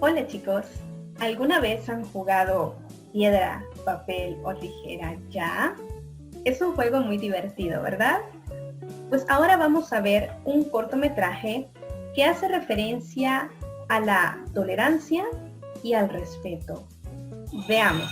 Hola chicos, ¿alguna vez han jugado piedra, papel o tijera ya? Es un juego muy divertido, ¿verdad? Pues ahora vamos a ver un cortometraje que hace referencia a la tolerancia y al respeto. Veamos.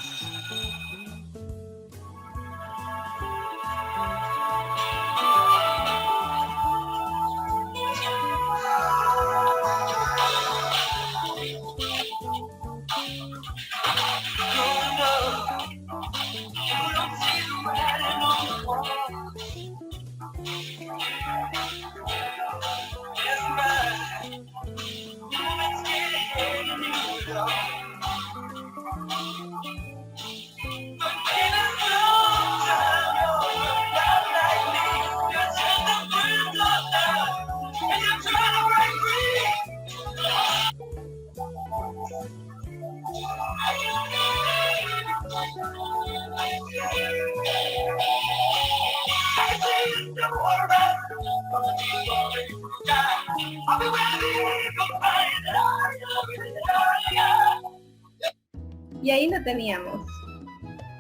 Y ahí lo teníamos.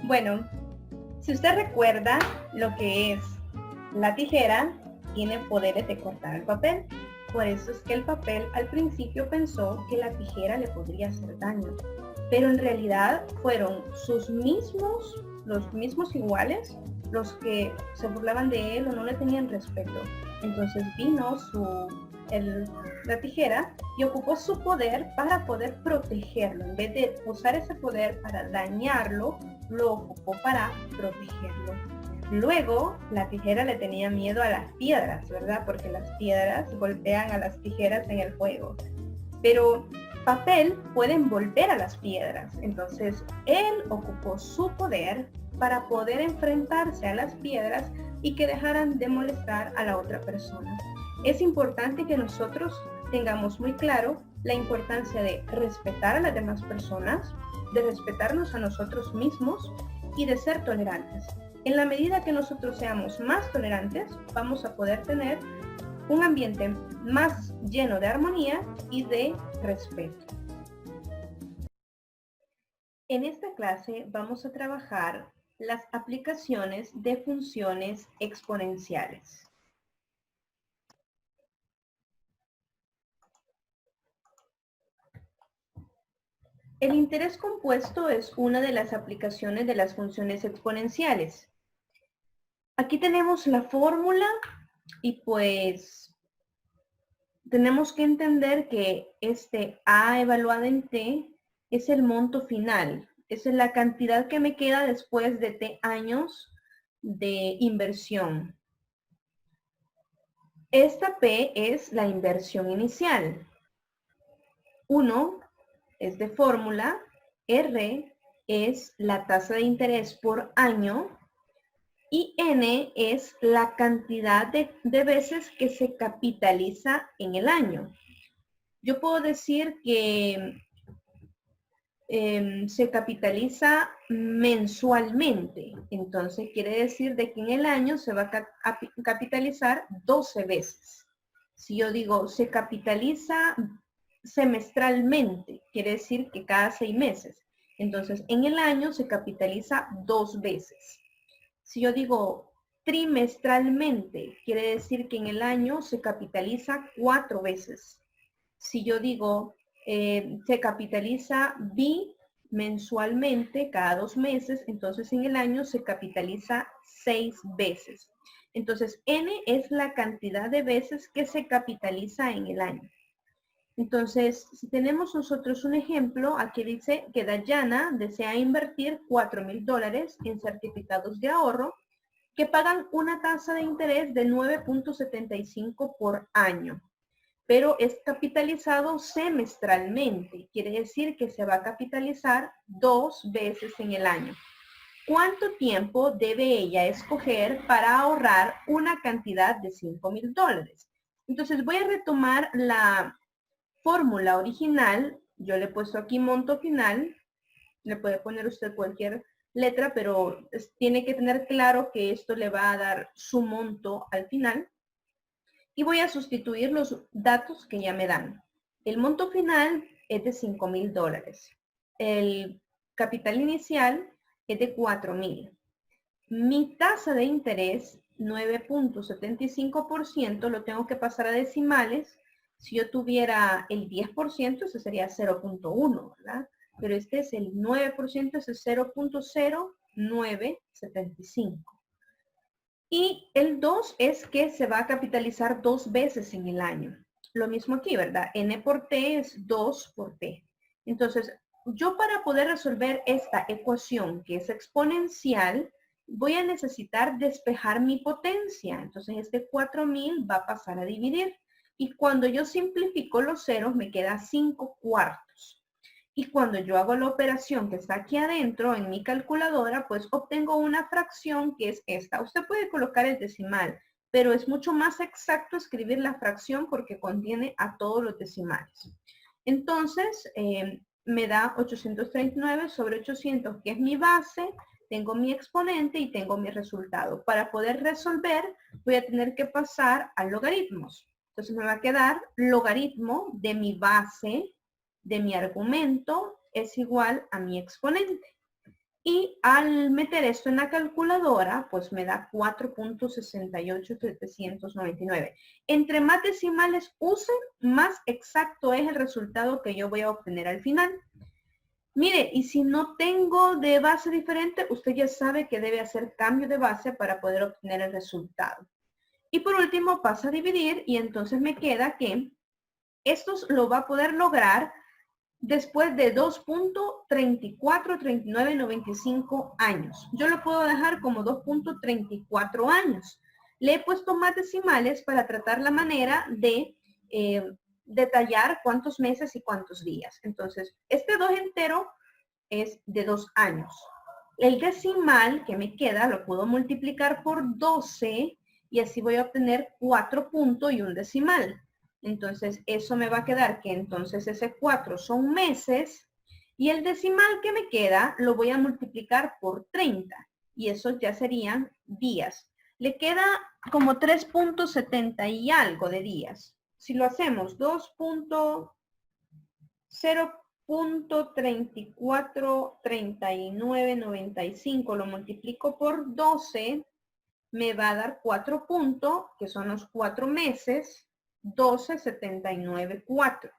Bueno, si usted recuerda lo que es la tijera, tiene poderes de cortar el papel. Por eso es que el papel al principio pensó que la tijera le podría hacer daño. Pero en realidad fueron los mismos iguales, los que se burlaban de él o no le tenían respeto. Entonces vino la tijera y ocupó su poder para poder protegerlo. En vez de usar ese poder para dañarlo, lo ocupó para protegerlo. Luego, la tijera le tenía miedo a las piedras, ¿verdad? Porque las piedras golpean a las tijeras en el juego. Pero papel puede envolver a las piedras. Entonces, él ocupó su poder para poder enfrentarse a las piedras y que dejaran de molestar a la otra persona. Es importante que nosotros tengamos muy claro la importancia de respetar a las demás personas, de respetarnos a nosotros mismos y de ser tolerantes. En la medida que nosotros seamos más tolerantes, vamos a poder tener un ambiente más lleno de armonía y de respeto. En esta clase vamos a trabajar las aplicaciones de funciones exponenciales. El interés compuesto es una de las aplicaciones de las funciones exponenciales. Aquí tenemos la fórmula y pues tenemos que entender que este A evaluado en T es el monto final. Es la cantidad que me queda después de T años de inversión. Esta P es la inversión inicial. 1 es de fórmula, R es la tasa de interés por año y N es la cantidad de veces que se capitaliza en el año. Yo puedo decir que se capitaliza mensualmente, entonces quiere decir de que en el año se va a capitalizar 12 veces. Si yo digo se capitaliza semestralmente, quiere decir que cada 6 meses. Entonces, en el año se capitaliza 2 veces. Si yo digo trimestralmente, quiere decir que en el año se capitaliza 4 veces. Si yo digo se capitaliza bimensualmente, cada 2 meses, entonces en el año se capitaliza 6 veces. Entonces, N es la cantidad de veces que se capitaliza en el año. Entonces, si tenemos nosotros un ejemplo, aquí dice que Dayana desea invertir $4,000 en certificados de ahorro que pagan una tasa de interés de 9.75 por año, pero es capitalizado semestralmente. Quiere decir que se va a capitalizar 2 veces en el año. ¿Cuánto tiempo debe ella escoger para ahorrar una cantidad de $5,000? Entonces voy a retomar la fórmula original. Yo le he puesto aquí monto final. Le puede poner usted cualquier letra, pero tiene que tener claro que esto le va a dar su monto al final. Y voy a sustituir los datos que ya me dan. El monto final es de $5,000. El capital inicial es de $4,000. Mi tasa de interés, 9.75%, lo tengo que pasar a decimales. Si yo tuviera el 10%, eso sería 0.1, ¿verdad? Pero este es el 9%, ese es 0.0975. Y el 2 es que se va a capitalizar 2 veces en el año. Lo mismo aquí, ¿verdad? N por T es 2 por T. Entonces, yo para poder resolver esta ecuación que es exponencial, voy a necesitar despejar mi potencia. Entonces, este 4,000 va a pasar a dividir. Y cuando yo simplifico los ceros, me queda 5/4. Y cuando yo hago la operación que está aquí adentro en mi calculadora, pues obtengo una fracción que es esta. Usted puede colocar el decimal, pero es mucho más exacto escribir la fracción porque contiene a todos los decimales. Entonces, me da 839 sobre 800, que es mi base, tengo mi exponente y tengo mi resultado. Para poder resolver, voy a tener que pasar a logaritmos. Entonces me va a quedar logaritmo de mi base de mi argumento es igual a mi exponente. Y al meter esto en la calculadora, pues me da 4.68799. Entre más decimales usen, más exacto es el resultado que yo voy a obtener al final. Mire, y si no tengo de base diferente, usted ya sabe que debe hacer cambio de base para poder obtener el resultado. Y por último pasa a dividir y entonces me queda que esto lo va a poder lograr después de 2.343995 años. Yo lo puedo dejar como 2.34 años. Le he puesto más decimales para tratar la manera de detallar cuántos meses y cuántos días. Entonces, este 2 entero es de 2 años. El decimal que me queda lo puedo multiplicar por 12 y así voy a obtener 4 puntos y un decimal. Entonces, eso me va a quedar que entonces ese 4 son meses y el decimal que me queda lo voy a multiplicar por 30 y eso ya serían días. Le queda como 3.70 y algo de días. Si lo hacemos 0.343995 lo multiplico por 12, me va a dar 4 puntos, que son los 4 meses, 12,794.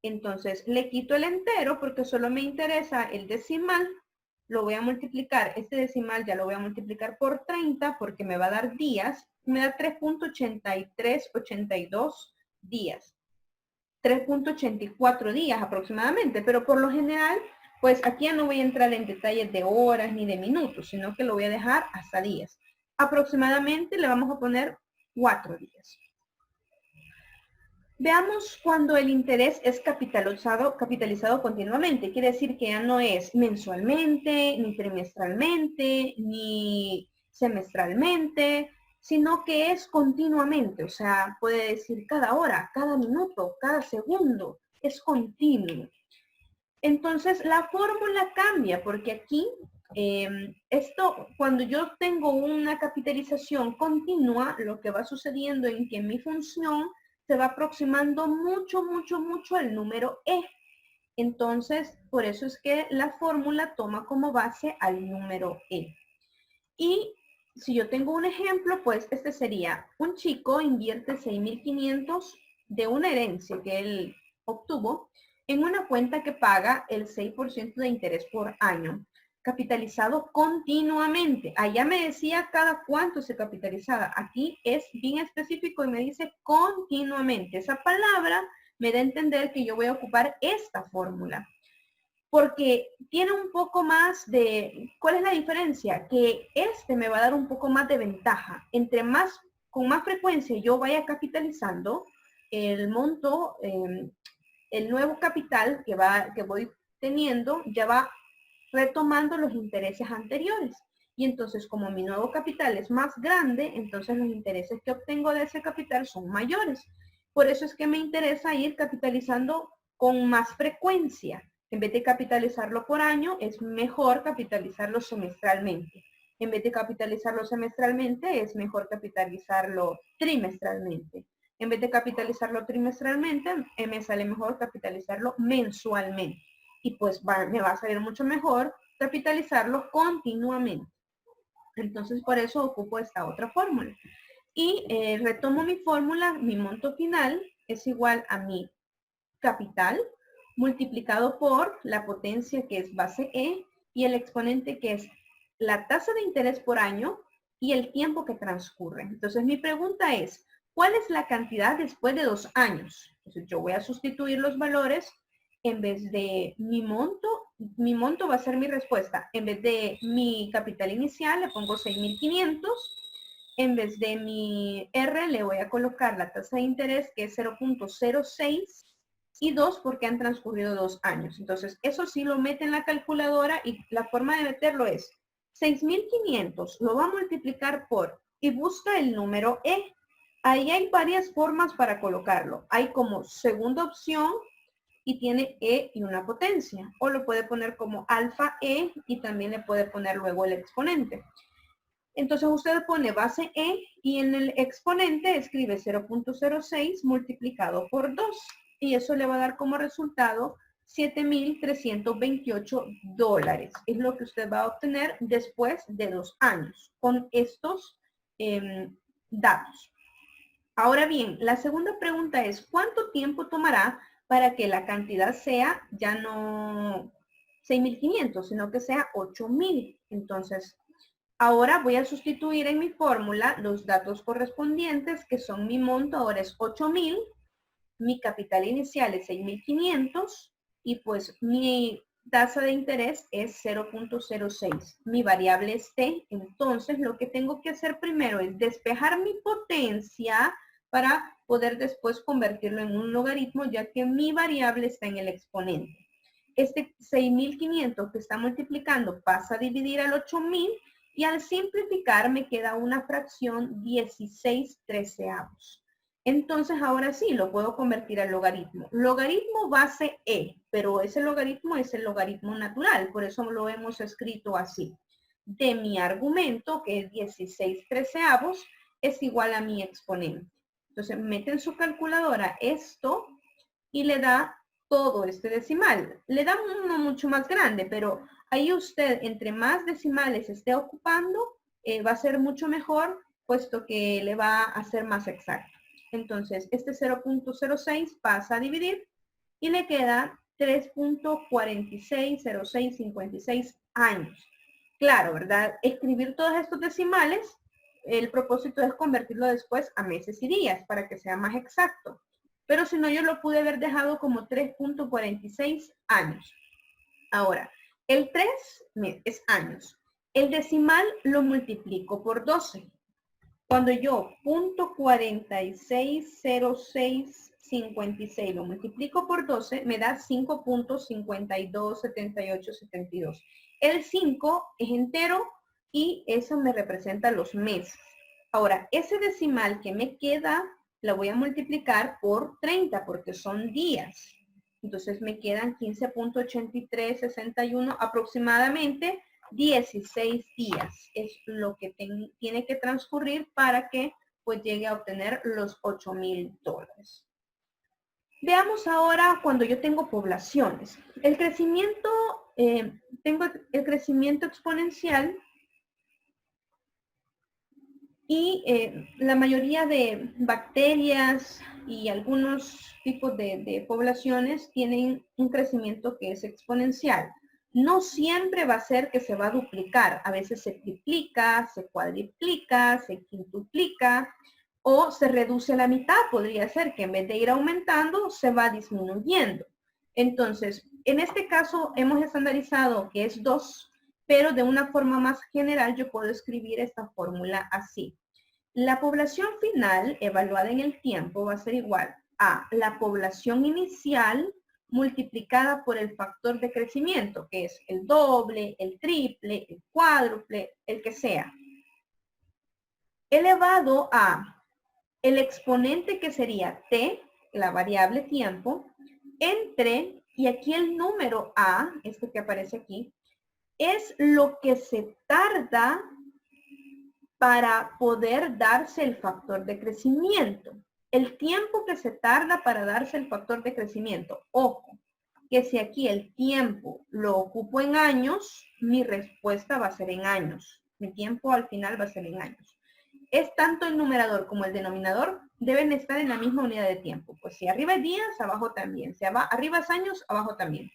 Entonces, le quito el entero porque solo me interesa el decimal. Lo voy a multiplicar, este decimal ya lo voy a multiplicar por 30 porque me va a dar días. Me da 3.8382 días. 3.84 días aproximadamente, pero por lo general, pues aquí ya no voy a entrar en detalles de horas ni de minutos, sino que lo voy a dejar hasta días. Aproximadamente le vamos a poner 4 días. Veamos cuando el interés es capitalizado continuamente. Quiere decir que ya no es mensualmente, ni trimestralmente, ni semestralmente, sino que es continuamente. O sea, puede decir cada hora, cada minuto, cada segundo. Es continuo. Entonces, la fórmula cambia porque aquí, cuando yo tengo una capitalización continua, lo que va sucediendo es que mi función se va aproximando mucho, mucho, mucho al número E. Entonces, por eso es que la fórmula toma como base al número E. Y si yo tengo un ejemplo, pues este sería, un chico invierte 6.500 de una herencia que él obtuvo en una cuenta que paga el 6% de interés por año, capitalizado continuamente. Allá me decía cada cuánto se capitalizaba. Aquí es bien específico y me dice continuamente. Esa palabra me da a entender que yo voy a ocupar esta fórmula. Porque tiene un poco más de... ¿Cuál es la diferencia? Que este me va a dar un poco más de ventaja. Con más frecuencia yo vaya capitalizando el monto, el nuevo capital que voy teniendo ya va retomando los intereses anteriores. Y entonces, como mi nuevo capital es más grande, entonces los intereses que obtengo de ese capital son mayores. Por eso es que me interesa ir capitalizando con más frecuencia. En vez de capitalizarlo por año, es mejor capitalizarlo semestralmente. En vez de capitalizarlo semestralmente, es mejor capitalizarlo trimestralmente. En vez de capitalizarlo trimestralmente, me sale mejor capitalizarlo mensualmente. Y pues me va a salir mucho mejor capitalizarlo continuamente. Entonces, por eso ocupo esta otra fórmula. Y retomo mi fórmula, mi monto final es igual a mi capital multiplicado por la potencia, que es base E, y el exponente, que es la tasa de interés por año y el tiempo que transcurre. Entonces mi pregunta es, ¿cuál es la cantidad después de 2 años? Entonces yo voy a sustituir los valores. En vez de mi monto va a ser mi respuesta. En vez de mi capital inicial le pongo 6,500. En vez de mi R le voy a colocar la tasa de interés, que es 0.06, y 2 porque han transcurrido 2 años. Entonces, eso sí lo mete en la calculadora, y la forma de meterlo es 6,500, lo va a multiplicar por, y busca el número E. Ahí hay varias formas para colocarlo. Hay como segunda opción y tiene E y una potencia. O lo puede poner como alfa E y también le puede poner luego el exponente. Entonces usted pone base E y en el exponente escribe 0.06 multiplicado por 2. Y eso le va a dar como resultado $7,328. Es lo que usted va a obtener después de 2 años con estos datos. Ahora bien, la segunda pregunta es, ¿cuánto tiempo tomará para que la cantidad sea ya no 6,500, sino que sea 8,000? Entonces, ahora voy a sustituir en mi fórmula los datos correspondientes, que son mi monto, ahora es 8,000, mi capital inicial es 6,500 y pues mi tasa de interés es 0.06. Mi variable es T. Entonces lo que tengo que hacer primero es despejar mi potencia para poder después convertirlo en un logaritmo, ya que mi variable está en el exponente. Este 6,500 que está multiplicando pasa a dividir al 8,000 y al simplificar me queda una fracción 16/13. Entonces ahora sí lo puedo convertir al logaritmo. Logaritmo base E, pero ese logaritmo es el logaritmo natural, por eso lo hemos escrito así. De mi argumento, que es 16/13, es igual a mi exponente. Entonces mete en su calculadora esto y le da todo este decimal. Le da uno mucho más grande, pero ahí usted, entre más decimales esté ocupando, va a ser mucho mejor, puesto que le va a ser más exacto. Entonces, este 0.06 pasa a dividir y le queda 3.460656 años. Claro, ¿verdad? Escribir todos estos decimales, el propósito es convertirlo después a meses y días para que sea más exacto. Pero si no, yo lo pude haber dejado como 3.46 años. Ahora, el 3 es años. El decimal lo multiplico por 12. Cuando yo .460656 lo multiplico por 12, me da 5.527872. El 5 es entero y eso me representa los meses. Ahora, ese decimal que me queda, la voy a multiplicar por 30 porque son días. Entonces me quedan 15.8361, aproximadamente 16 días. Es lo que tiene que transcurrir para que pues llegue a obtener los $8,000. Veamos ahora cuando yo tengo poblaciones. El crecimiento, tengo el crecimiento exponencial y la mayoría de bacterias y algunos tipos de poblaciones tienen un crecimiento que es exponencial. No siempre va a ser que se va a duplicar. A veces se triplica, se cuadriplica, se quintuplica o se reduce a la mitad. Podría ser que en vez de ir aumentando, se va disminuyendo. Entonces, en este caso hemos estandarizado que es 2, pero de una forma más general yo puedo escribir esta fórmula así. La población final evaluada en el tiempo va a ser igual a la población inicial multiplicada por el factor de crecimiento, que es el doble, el triple, el cuádruple, el que sea, elevado a el exponente, que sería t, la variable tiempo, entre, y aquí el número a, este que aparece aquí, es lo que se tarda para poder darse el factor de crecimiento. el tiempo que se tarda para darse el factor de crecimiento. Ojo, que si aquí el tiempo lo ocupo en años, mi respuesta va a ser en años. Mi tiempo al final va a ser en años. Es tanto el numerador como el denominador deben estar en la misma unidad de tiempo. Pues si arriba es días, abajo también. Si arriba es años, abajo también.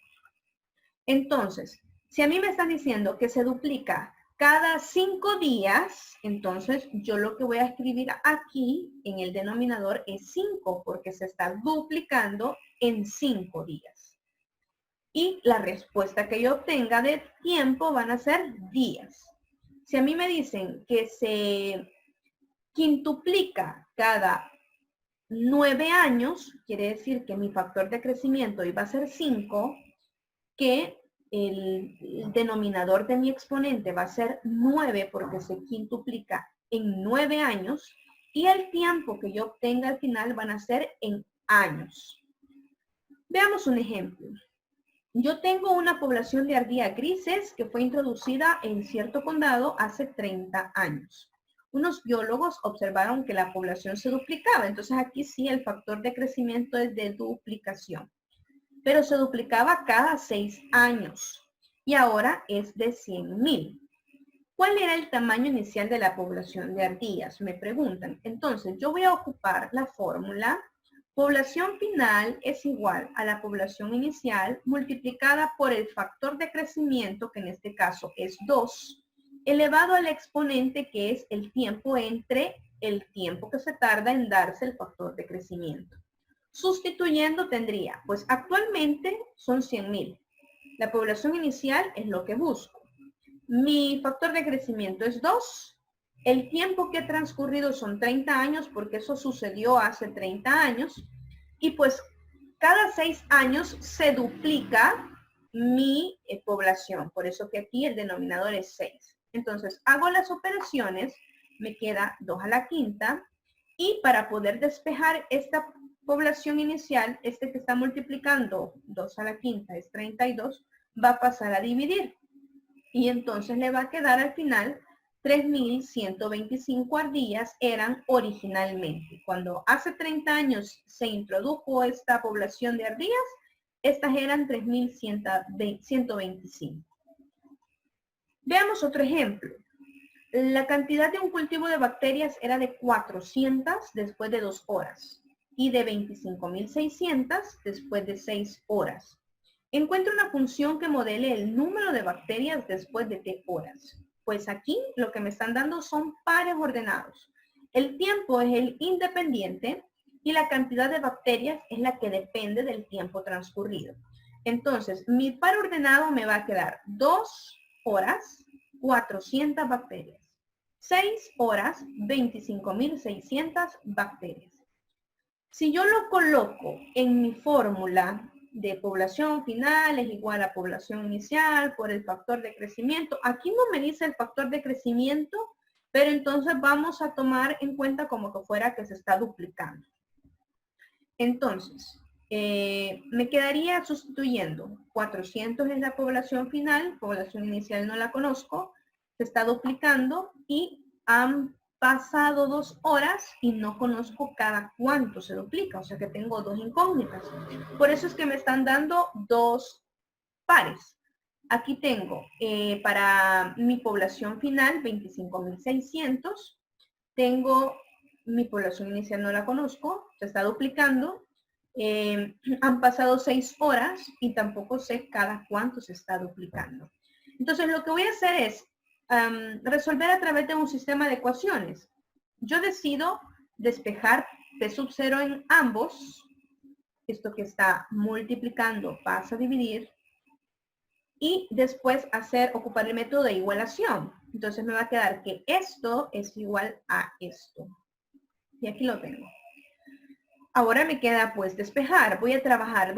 Entonces, si a mí me están diciendo que se duplica cada 5 días, entonces yo lo que voy a escribir aquí en el denominador es 5, porque se está duplicando en 5 días. Y la respuesta que yo obtenga de tiempo van a ser días. Si a mí me dicen que se quintuplica cada 9 años, quiere decir que mi factor de crecimiento iba a ser 5, que el denominador de mi exponente va a ser 9 porque se quintuplica en 9 años y el tiempo que yo obtenga al final van a ser en años. Veamos un ejemplo. Yo tengo una población de ardillas grises que fue introducida en cierto condado hace 30 años. Unos biólogos observaron que la población se duplicaba, entonces aquí sí el factor de crecimiento es de duplicación. Pero se duplicaba cada 6 años y ahora es de 100,000. ¿Cuál era el tamaño inicial de la población de ardillas? Me preguntan. Entonces yo voy a ocupar la fórmula población final es igual a la población inicial multiplicada por el factor de crecimiento, que en este caso es 2, elevado al exponente que es el tiempo entre el tiempo que se tarda en darse el factor de crecimiento. Sustituyendo tendría, pues actualmente son 100,000. La población inicial es lo que busco. Mi factor de crecimiento es 2. El tiempo que ha transcurrido son 30 años porque eso sucedió hace 30 años. Y pues cada 6 años se duplica mi población. Por eso que aquí el denominador es 6. Entonces hago las operaciones, me queda 2 a la quinta. Y para poder despejar esta población inicial, este que está multiplicando 2 a la quinta es 32, va a pasar a dividir. Y entonces le va a quedar al final 3.125 ardillas eran originalmente. Cuando hace 30 años se introdujo esta población de ardillas, estas eran 3.125. Veamos otro ejemplo. La cantidad de un cultivo de bacterias era de 400 después de 2 horas y de 25.600 después de 6 horas. Encuentra una función que modele el número de bacterias después de t horas. Pues aquí lo que me están dando son pares ordenados. El tiempo es el independiente y la cantidad de bacterias es la que depende del tiempo transcurrido. Entonces, mi par ordenado me va a quedar 2 horas, 400 bacterias. 6 horas, 25.600 bacterias. Si yo lo coloco en mi fórmula de población final es igual a población inicial por el factor de crecimiento. Aquí no me dice el factor de crecimiento, pero entonces vamos a tomar en cuenta como que fuera que se está duplicando. Entonces, me quedaría sustituyendo 400 es la población final, población inicial no la conozco, se está duplicando y han pasado 2 horas y no conozco cada cuánto se duplica, o sea que tengo 2 incógnitas. Por eso es que me están dando 2 pares. Aquí tengo para mi población final 25.600, tengo mi población inicial no la conozco, se está duplicando, han pasado 6 horas y tampoco sé cada cuánto se está duplicando. Entonces lo que voy a hacer es resolver a través de un sistema de ecuaciones. Yo decido despejar P sub 0 en ambos. Esto que está multiplicando pasa a dividir. Y después ocupar el método de igualación. Entonces me va a quedar que esto es igual a esto. Y aquí lo tengo. Ahora me queda pues despejar. Voy a tratar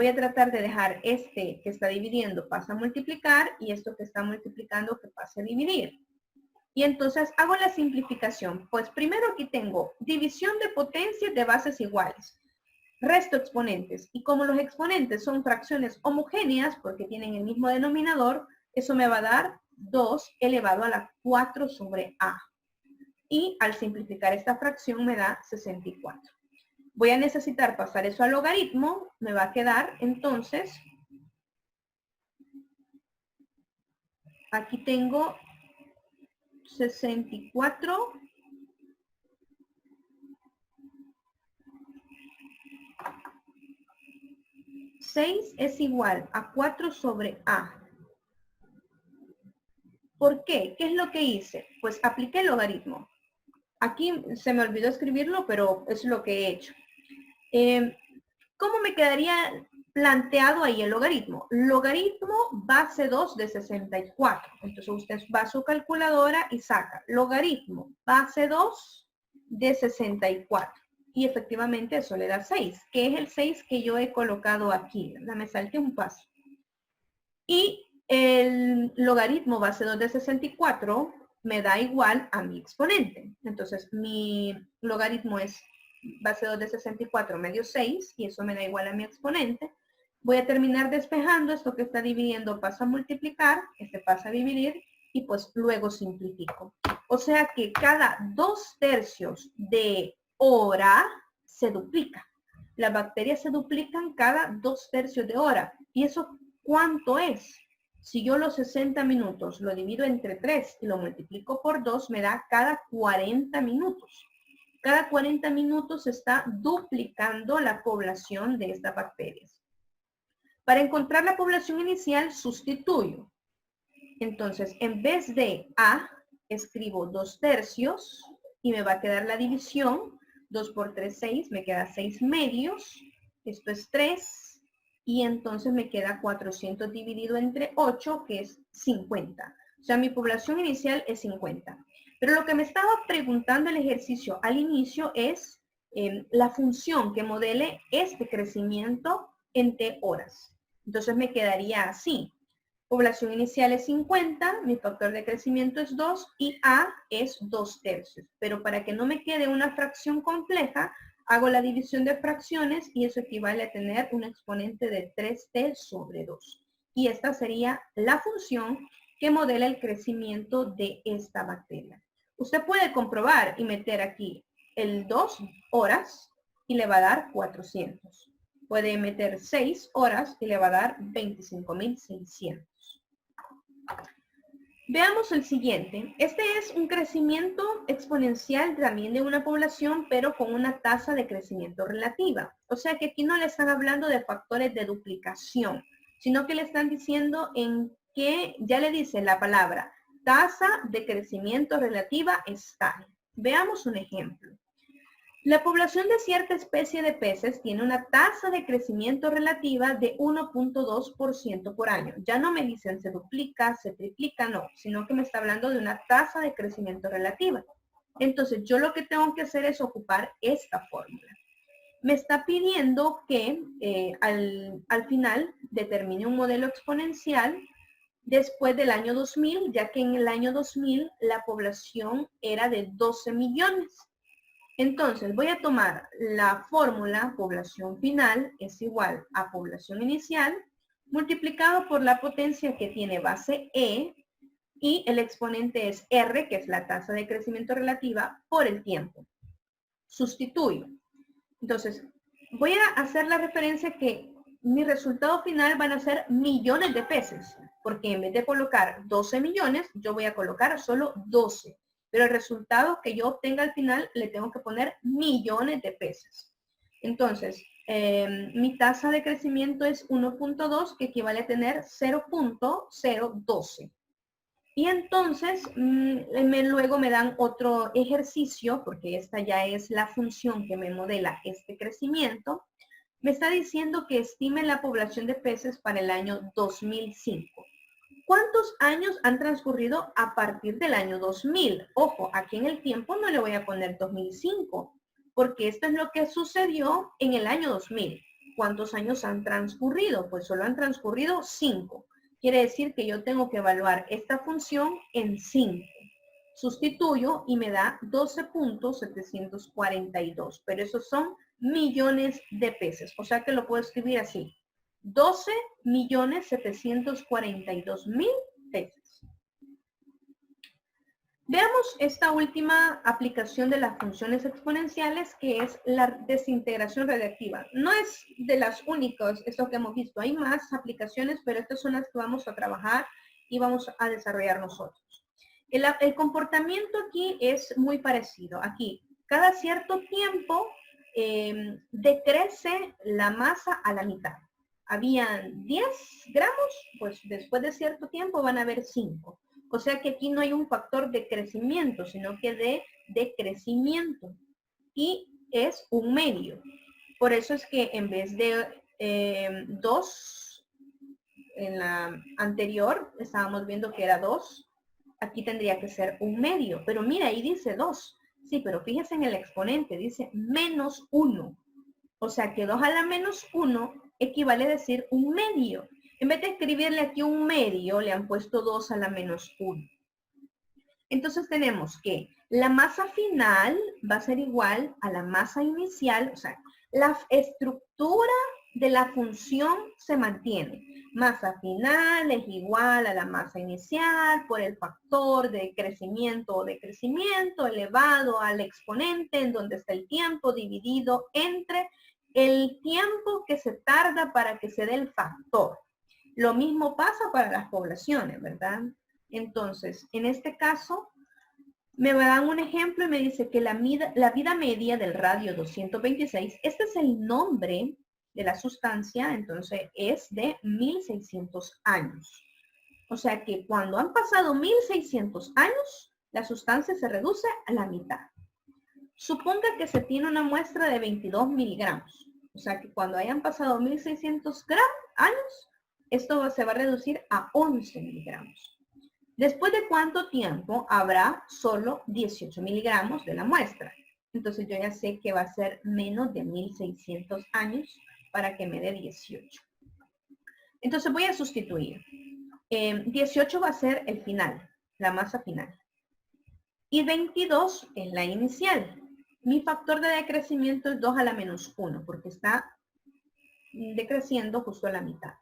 de dejar este que está dividiendo pasa a multiplicar y esto que está multiplicando que pase a dividir. Y entonces hago la simplificación. Pues primero aquí tengo división de potencias de bases iguales. Resto exponentes. Y como los exponentes son fracciones homogéneas porque tienen el mismo denominador, eso me va a dar 2 elevado a la 4 sobre A. Y al simplificar esta fracción me da 64. Voy a necesitar pasar eso al logaritmo. Me va a quedar entonces, aquí tengo 64. Seis es igual a 4 sobre A. ¿Por qué? ¿Qué es lo que hice? Pues apliqué el logaritmo. Aquí se me olvidó escribirlo, pero es lo que he hecho. ¿Cómo me quedaría planteado ahí el logaritmo? Logaritmo base 2 de 64. Entonces usted va a su calculadora y saca logaritmo base 2 de 64. Y efectivamente eso le da 6, que es el 6 que yo he colocado aquí. ¿Verdad? Me salté un paso. Y el logaritmo base 2 de 64 me da igual a mi exponente. Entonces mi logaritmo es base 2 de 64 medio 6 y eso me da igual a mi exponente. Voy a terminar despejando, esto que está dividiendo pasa a multiplicar, este pasa a dividir y pues luego simplifico. O sea que cada 2/3 de hora se duplica. Las bacterias se duplican cada 2/3 de hora. ¿Y eso cuánto es? Si yo los 60 minutos lo divido entre 3 y lo multiplico por 2, me da cada 40 minutos. Cada 40 minutos se está duplicando la población de estas bacterias. Para encontrar la población inicial, sustituyo. Entonces, en vez de A, escribo 2/3 y me va a quedar la división. 2 por 3, 6, me queda 6 medios. Esto es 3. Y entonces me queda 400 dividido entre 8, que es 50. O sea, mi población inicial es 50. Pero lo que me estaba preguntando el ejercicio al inicio es la función que modele este crecimiento en T horas. Entonces me quedaría así. Población inicial es 50, mi factor de crecimiento es 2 y A es 2/3. Pero para que no me quede una fracción compleja, hago la división de fracciones y eso equivale a tener un exponente de 3t sobre 2. Y esta sería la función que modela el crecimiento de esta bacteria. Usted puede comprobar y meter aquí el 2 horas y le va a dar 400. Puede meter 6 horas y le va a dar 25.600. Veamos el siguiente. Este es un crecimiento exponencial también de una población, pero con una tasa de crecimiento relativa. O sea que aquí no le están hablando de factores de duplicación, sino que le están diciendo en que, ya le dice la palabra, tasa de crecimiento relativa es tal. Veamos un ejemplo. La población de cierta especie de peces tiene una tasa de crecimiento relativa de 1.2% por año. Ya no me dicen se duplica, se triplica, no, sino que me está hablando de una tasa de crecimiento relativa. Entonces, yo lo que tengo que hacer es ocupar esta fórmula. Me está pidiendo que al final determine un modelo exponencial después del año 2000, ya que en el año 2000 la población era de 12 millones. Entonces, voy a tomar la fórmula población final es igual a población inicial multiplicado por la potencia que tiene base E y el exponente es R, que es la tasa de crecimiento relativa, por el tiempo. Sustituyo. Entonces, voy a hacer la referencia que mi resultado final van a ser millones de peces, porque en vez de colocar 12 millones, yo voy a colocar solo 12. Pero el resultado que yo obtenga al final le tengo que poner millones de peces. Entonces, mi tasa de crecimiento es 1.2, que equivale a tener 0.012. Y entonces, luego me dan otro ejercicio, porque esta ya es la función que me modela este crecimiento. Me está diciendo que estime la población de peces para el año 2005. ¿Cuántos años han transcurrido a partir del año 2000? Ojo, aquí en el tiempo no le voy a poner 2005, porque esto es lo que sucedió en el año 2000. ¿Cuántos años han transcurrido? Pues solo han transcurrido 5. Quiere decir que yo tengo que evaluar esta función en 5. Sustituyo y me da 12.742, pero esos son millones de peces. O sea que lo puedo escribir así. 12.742.000 peces. Veamos esta última aplicación de las funciones exponenciales, que es la desintegración radiactiva. No es de las únicas, esto que hemos visto. Hay más aplicaciones, pero estas son las que vamos a trabajar y vamos a desarrollar nosotros. El comportamiento aquí es muy parecido. Aquí, cada cierto tiempo, decrece la masa a la mitad. Habían 10 gramos, pues después de cierto tiempo van a haber 5. O sea que aquí no hay un factor de crecimiento, sino que de decrecimiento. Y es un medio. Por eso es que en vez de 2, en la anterior estábamos viendo que era 2, aquí tendría que ser un medio. Pero mira, ahí dice 2. Sí, pero fíjense en el exponente, dice menos 1. O sea que 2 a la menos 1 equivale a decir un medio. En vez de escribirle aquí un medio, le han puesto 2 a la menos 1. Entonces tenemos que la masa final va a ser igual a la masa inicial, o sea, la estructura de la función se mantiene. Masa final es igual a la masa inicial por el factor de crecimiento o decrecimiento elevado al exponente en donde está el tiempo dividido entre el tiempo que se tarda para que se dé el factor. Lo mismo pasa para las poblaciones, ¿verdad? Entonces, en este caso, me dan un ejemplo y me dice que la vida media del radio 226, este es el nombre de la sustancia, entonces es de 1600 años. O sea que cuando han pasado 1600 años, la sustancia se reduce a la mitad. Suponga que se tiene una muestra de 22 miligramos. O sea que cuando hayan pasado 1600 años, esto se va a reducir a 11 miligramos. ¿Después de cuánto tiempo habrá solo 18 miligramos de la muestra? Entonces yo ya sé que va a ser menos de 1600 años para que me dé 18. Entonces voy a sustituir. 18 va a ser el final, la masa final. Y 22 es la inicial. Mi factor de decrecimiento es 2 a la menos 1, porque está decreciendo justo a la mitad.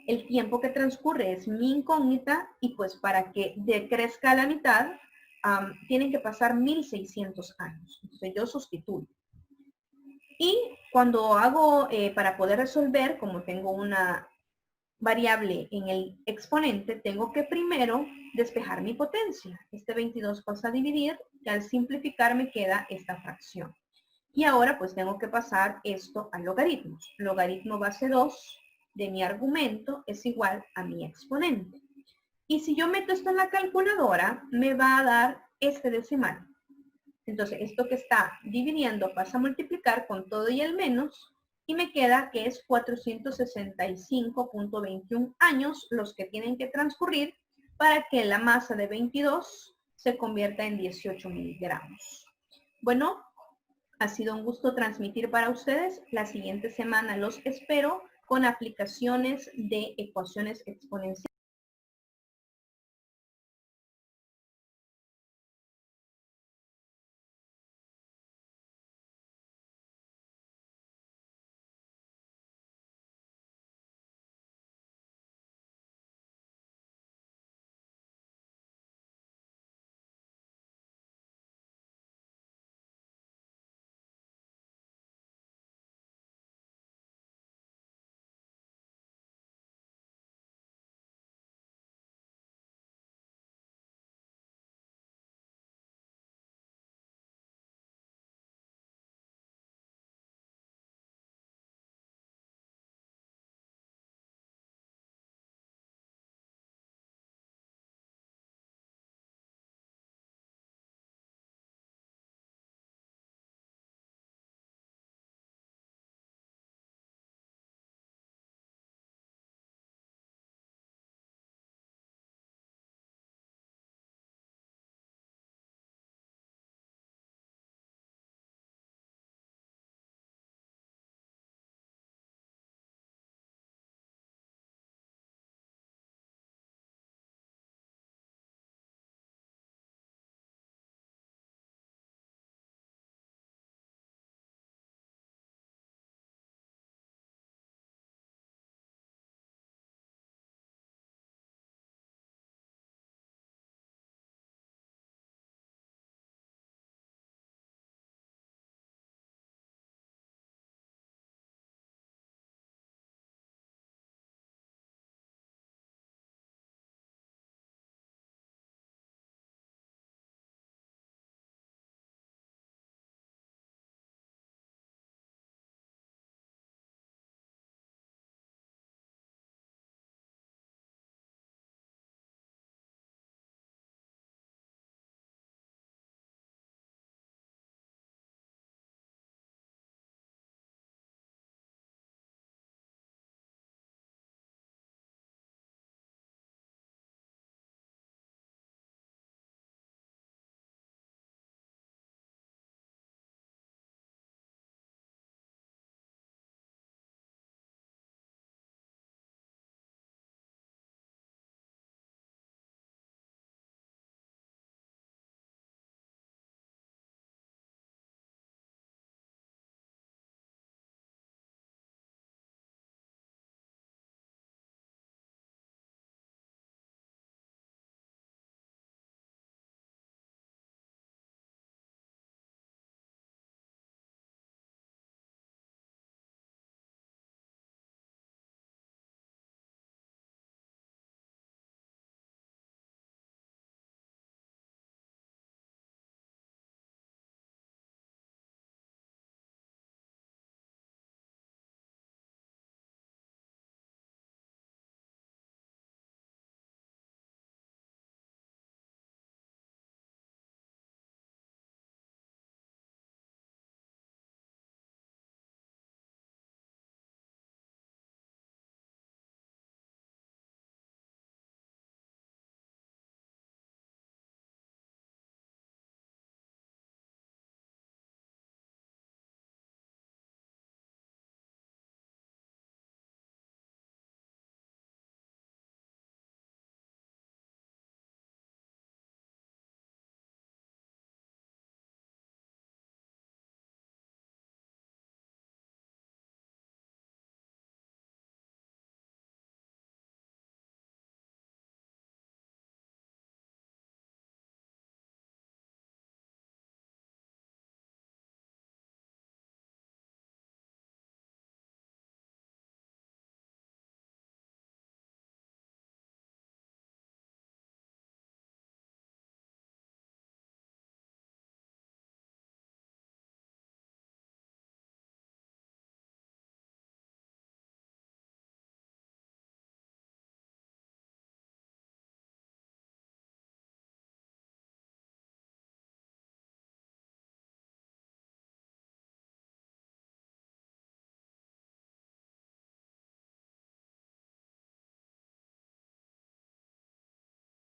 El tiempo que transcurre es mi incógnita y pues para que decrezca a la mitad tienen que pasar 1600 años. Entonces yo sustituyo. Y cuando hago, para poder resolver, como tengo una variable en el exponente, tengo que primero despejar mi potencia. Este 22 pasa a dividir y al simplificar me queda esta fracción. Y ahora pues tengo que pasar esto a logaritmos. Logaritmo base 2 de mi argumento es igual a mi exponente. Y si yo meto esto en la calculadora, me va a dar este decimal. Entonces, esto que está dividiendo pasa a multiplicar con todo y el menos, y me queda que es 465.21 años los que tienen que transcurrir para que la masa de 22 se convierta en 18 miligramos. Bueno, ha sido un gusto transmitir para ustedes. La siguiente semana los espero con aplicaciones de ecuaciones exponenciales.